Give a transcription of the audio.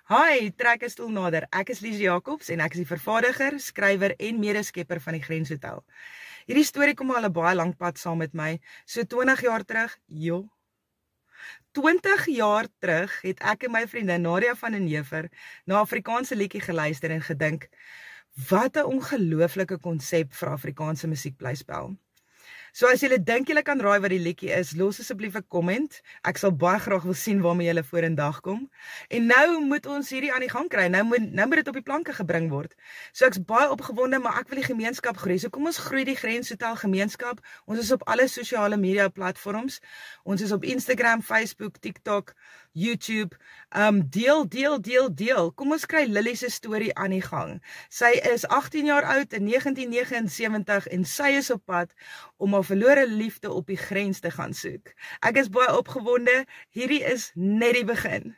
Hi, trek 'n stoel nader. Ek is Lies Jacobs en ek is die vervaardiger, skrywer en medeskepper van die Grenshotel. Hierdie storie kom al 'n baie lank pad saam met my, so 20 jaar terug. 20 jaar terug het ek en my vriendin Nadia van den Heever na Afrikaanse liedjie geluister en gedink, wat 'n ongelooflike konsep vir Afrikaanse musiekblyspel. So as julle dink julle kan raai wat die liedjie is, los asseblief 'n comment. Ek sal baie graag wil sien waarmee julle vorendag kom. En nou moet ons hierdie aan die gang kry. Nou moet dit op die planke gebring word. So ek's baie opgewonde, maar ek wil die gemeenskap groei. So kom ons groei die Grenshotel gemeenskap. Ons is op alle sosiale media platforms. Ons is op Instagram, Facebook, TikTok, YouTube. Deel. Kom ons kry Lily se storie aan die gang. Sy is 18 jaar oud in 1979 en sy is op pad om haar verlore liefde op die grens te gaan soek. Ek is baie opgewonde. Hierdie is net die begin.